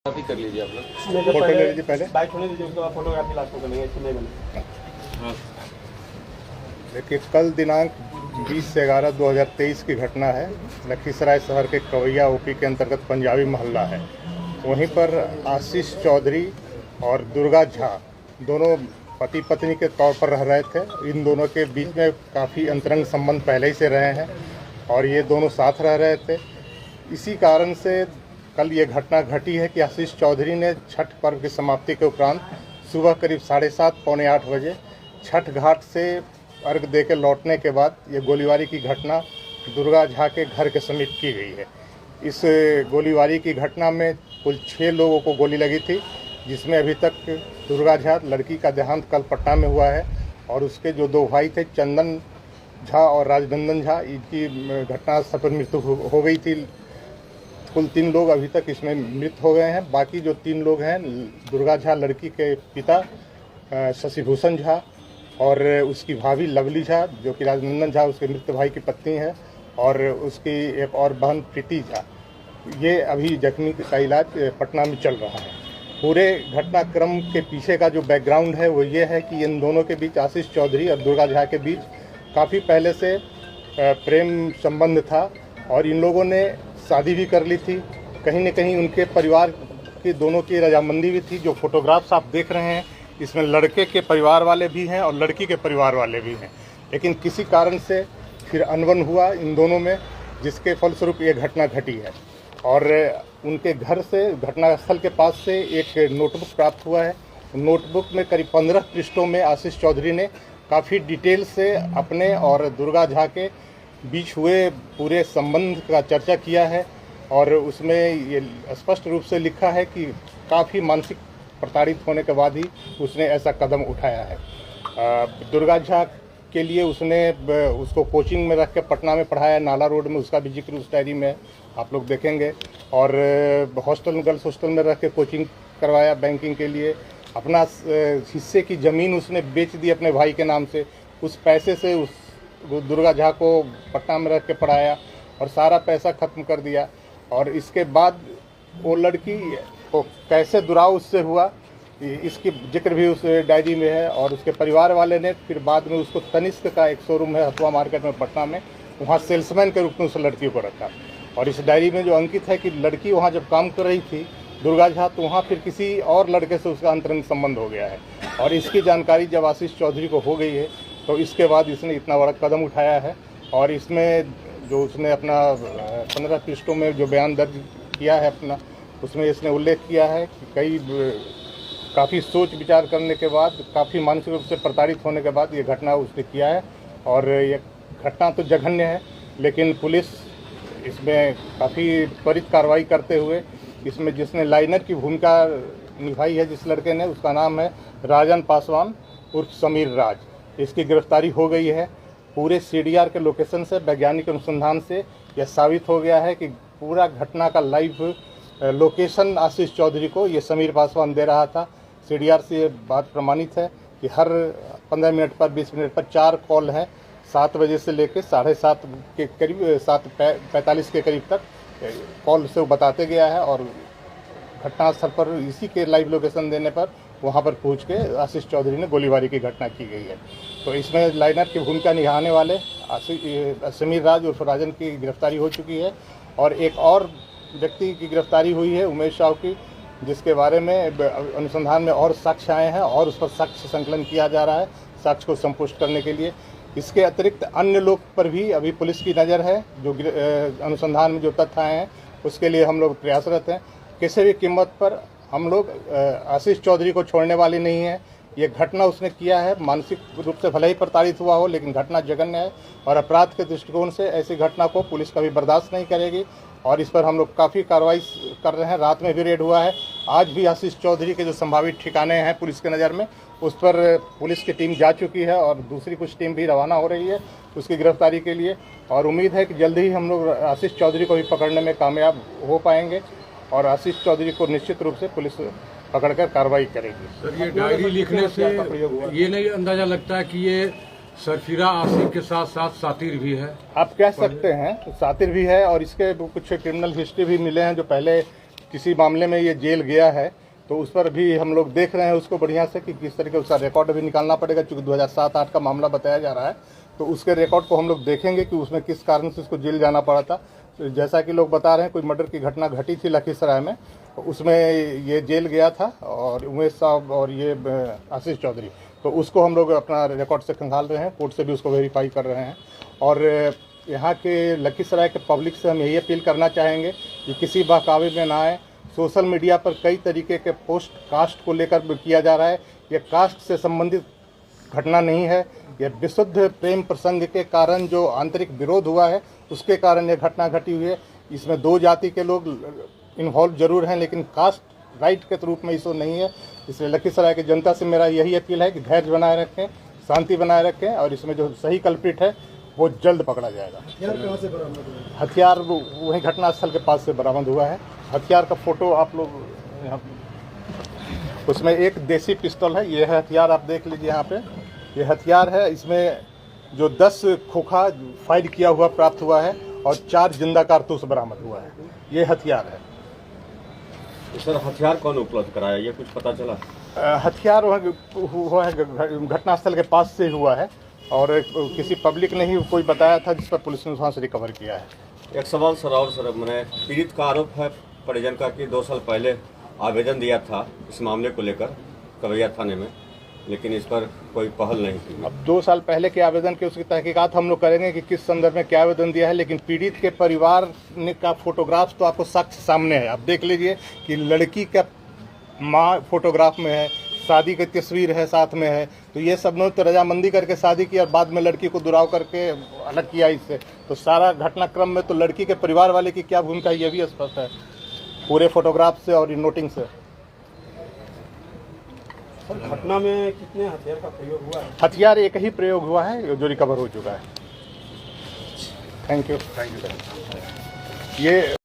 Photography कर लीजिए आप लोग। फोटो ले लीजिए पहले, बाइक होने दीजिए, उसके बाद फोटोग्राफी लास्ट में करेंगे। इसमें नहीं हाँ। देखिए कल दिनांक 20/11/2023 की घटना है। लखीसराय शहर के कवैया ओपी के अंतर्गत पंजाबी मोहल्ला है। वहीं पर आशीष चौधरी और दुर्गा झा दोनों पति पत्नी के तौर पर रह रहे थे। इन दोनों के बीच में काफ़ी अंतरंग संबंध पहले ही से रहे हैं और ये दोनों साथ रह रहे थे। इसी कारण से कल ये घटना घटी है कि आशीष चौधरी ने छठ पर्व की समाप्ति के उपरांत सुबह करीब 7:30 पौने 8 बजे छठ घाट से अर्घ देकर लौटने के बाद ये गोलीबारी की घटना दुर्गा झा के घर के समीप की गई है। इस गोलीबारी की घटना में कुल 6 लोगों को गोली लगी थी, जिसमें अभी तक दुर्गा झा लड़की का देहांत कल पटना में हुआ है और उसके जो 2 भाई थे चंदन झा और राजनंदन झा, इनकी घटनास्थल पर मृत्यु हो गई थी। कुल 3 लोग अभी तक इसमें मृत हो गए हैं। बाकी जो 3 लोग हैं, दुर्गा झा लड़की के पिता शशिभूषण झा और उसकी भाभी लवली झा जो कि राजनंदन झा उसके मृत भाई की पत्नी है, और उसकी एक और बहन प्रीति झा, ये अभी जख्मी का इलाज पटना में चल रहा है। पूरे घटनाक्रम के पीछे का जो बैकग्राउंड है वो ये है कि इन दोनों के बीच, आशीष चौधरी और दुर्गा झा के बीच काफ़ी पहले से प्रेम संबंध था और इन लोगों ने शादी भी कर ली थी। कहीं न कहीं उनके परिवार की दोनों की रजामंदी भी थी। जो फोटोग्राफ्स आप देख रहे हैं इसमें लड़के के परिवार वाले भी हैं और लड़की के परिवार वाले भी हैं, लेकिन किसी कारण से फिर अनबन हुआ इन दोनों में, जिसके फलस्वरूप ये घटना घटी है। और उनके घर से, घटनास्थल के पास से एक नोटबुक प्राप्त हुआ है। नोटबुक में करीब 15 पृष्ठों में आशीष चौधरी ने काफ़ी डिटेल से अपने और दुर्गा झा के बीच हुए पूरे संबंध का चर्चा किया है और उसमें ये स्पष्ट रूप से लिखा है कि काफ़ी मानसिक प्रताड़ित होने के बाद ही उसने ऐसा कदम उठाया है। दुर्गा झा के लिए उसने उसको कोचिंग में रख के पटना में पढ़ाया, नाला रोड में, उसका भी जिक्र उस डायरी में आप लोग देखेंगे। और हॉस्टल, गर्ल्स हॉस्टल में रख के कोचिंग करवाया बैंकिंग के लिए। अपना हिस्से की ज़मीन उसने बेच दी अपने भाई के नाम से। उस पैसे से उस दुर्गा झा को पटना में रख के पढ़ाया और सारा पैसा ख़त्म कर दिया। और इसके बाद वो लड़की को कैसे दुराव उससे हुआ, इसकी जिक्र भी उस डायरी में है। और उसके परिवार वाले ने फिर बाद में उसको तनिष्क का एक शोरूम है हथुआ मार्केट में पटना में, वहाँ सेल्समैन के रूप में उस लड़की को रखा। और इस डायरी में जो अंकित है कि लड़की वहाँ जब काम कर रही थी दुर्गा झा, तो वहाँ फिर किसी और लड़के से उसका अंतरंग संबंध हो गया है। और इसकी जानकारी जब आशीष चौधरी को हो गई है तो इसके बाद इसने इतना बड़ा कदम उठाया है। और इसमें जो उसने अपना 15 पृष्ठों में जो बयान दर्ज किया है अपना, उसमें इसने उल्लेख किया है कि काफ़ी सोच विचार करने के बाद, काफ़ी मानसिक रूप से प्रताड़ित होने के बाद ये घटना उसने किया है। और ये घटना तो जघन्य है, लेकिन पुलिस इसमें काफ़ी त्वरित कार्रवाई करते हुए इसमें जिसने लाइनर की भूमिका निभाई है, जिस लड़के ने, उसका नाम है राजन पासवान उर्फ समीर राज। इसकी गिरफ्तारी हो गई है। पूरे CDR के लोकेशन से, वैज्ञानिक अनुसंधान से यह साबित हो गया है कि पूरा घटना का लाइव लोकेशन आशीष चौधरी को ये समीर पासवान दे रहा था। CDR से ये बात प्रमाणित है कि हर 15 मिनट पर, 20 मिनट पर 4 कॉल हैं। 7 बजे से लेकर 7:30 के करीब, 7:45 के करीब तक कॉल से वो बताते गया है। और घटनास्थल पर इसी के लाइव लोकेशन देने पर वहाँ पर पहुँच के आशीष चौधरी ने गोलीबारी की घटना की गई है। तो इसमें लाइनर की भूमिका निभाने वाले समीर राज उर्फ राजन की गिरफ्तारी हो चुकी है। और एक और व्यक्ति की गिरफ्तारी हुई है, उमेश साहू की, जिसके बारे में अनुसंधान में और साक्ष्य आए हैं और उस पर साक्ष्य संकलन किया जा रहा है, साक्ष्य को संपुष्ट करने के लिए। इसके अतिरिक्त अन्य लोग पर भी अभी पुलिस की नज़र है। जो अनुसंधान में जो तथ्य आए हैं उसके लिए हम लोग प्रयासरत हैं। किसी भी कीमत पर हम लोग आशीष चौधरी को छोड़ने वाले नहीं हैं। ये घटना उसने किया है, मानसिक रूप से भले ही प्रताड़ित हुआ हो, लेकिन घटना जघन्य है और अपराध के दृष्टिकोण से ऐसी घटना को पुलिस कभी बर्दाश्त नहीं करेगी। और इस पर हम लोग काफ़ी कार्रवाई कर रहे हैं। रात में भी रेड हुआ है। आज भी आशीष चौधरी के जो संभावित ठिकाने हैं पुलिस के नज़र में, उस पर पुलिस की टीम जा चुकी है और दूसरी कुछ टीम भी रवाना हो रही है उसकी गिरफ्तारी के लिए। और उम्मीद है कि जल्द ही हम लोग आशीष चौधरी को भी पकड़ने में कामयाब हो पाएंगे और आशीष चौधरी को निश्चित रूप से पुलिस पकड़कर कार्रवाई करेगी। सर, ये डायरी लिखने से ये नहीं अंदाजा लगता है कि ये सरफिरा आशिक के साथ साथ सातिर भी है? आप कह सकते हैं, सातिर भी है और इसके कुछ क्रिमिनल हिस्ट्री भी मिले हैं जो पहले किसी मामले में ये जेल गया है तो उस पर भी हम लोग देख रहे हैं उसको बढ़िया से कि किस तरीके उसका रिकॉर्ड भी निकालना पड़ेगा, क्योंकि 2007-8 का मामला बताया जा रहा है। तो उसके रिकॉर्ड को हम लोग देखेंगे कि उसमें किस कारण से उसको जेल जाना पड़ा था। तो जैसा कि लोग बता रहे हैं कोई मर्डर की घटना घटी थी लखीसराय में, उसमें ये जेल गया था और उमेश साहब और ये आशीष चौधरी, तो उसको हम लोग अपना रिकॉर्ड से खंगाल रहे हैं, कोर्ट से भी उसको वेरीफाई कर रहे हैं। और यहाँ के लखीसराय के पब्लिक से हम यही अपील करना चाहेंगे कि किसी बहकावे में ना आए। सोशल मीडिया पर कई तरीके के पोस्ट कास्ट को लेकर किया जा रहा है, ये कास्ट से संबंधित घटना नहीं है, यह विशुद्ध प्रेम प्रसंग के कारण जो आंतरिक विरोध हुआ है उसके कारण यह घटना घटी हुई है। इसमें दो जाति के लोग इन्वॉल्व जरूर हैं, लेकिन कास्ट राइट के रूप में इसको नहीं है। इसलिए लखीसराय की जनता से मेरा यही अपील है कि धैर्य बनाए रखें, शांति बनाए रखें और इसमें जो सही कल्प्रिट है वो जल्द पकड़ा जाएगा। हथियार कहाँ से बरामद हुआ? हथियार वहीं घटनास्थल के पास से बरामद हुआ है। हथियार का फोटो आप लोग यहाँ, उसमें एक देसी पिस्तौल है, ये है हथियार, आप देख लीजिए यहाँ पे, ये हथियार है। इसमें जो 10 खोखा फायर किया हुआ प्राप्त हुआ है और 4 जिंदा कारतूस बरामद हुआ है, ये हथियार है। सर हथियार कौन उपलब्ध कराया, ये कुछ पता चला? हथियार हुआ है घटनास्थल के पास से हुआ है और किसी पब्लिक ने ही कोई बताया था, जिस पर पुलिस ने वहाँ से रिकवर किया है। एक सवाल सर और सर, मैंने पीड़ित का आरोप है परिजन का कि 2 साल पहले आवेदन दिया था इस मामले को लेकर कवैया थाने में, लेकिन इस पर कोई पहल नहीं की। अब 2 साल पहले के आवेदन की उसकी तहकीकात हम लोग करेंगे कि किस संदर्भ में क्या आवेदन दिया है, लेकिन पीड़ित के परिवार ने का फोटोग्राफ्स तो आपको साक्ष्य सामने है। आप देख लीजिए कि लड़की का माँ फोटोग्राफ में है, शादी की तस्वीर है साथ में है, तो ये सब लोग तो रजामंदी करके शादी की और बाद में लड़की को दुराव करके अलग किया इससे। तो सारा घटनाक्रम में तो लड़की के परिवार वाले की क्या भूमिका है ये भी स्पष्ट है पूरे फोटोग्राफ से और नोटिंग से। घटना में कितने हथियार का प्रयोग हुआ है? हथियार एक ही प्रयोग हुआ है जो रिकवर हो चुका है। Thank you. ये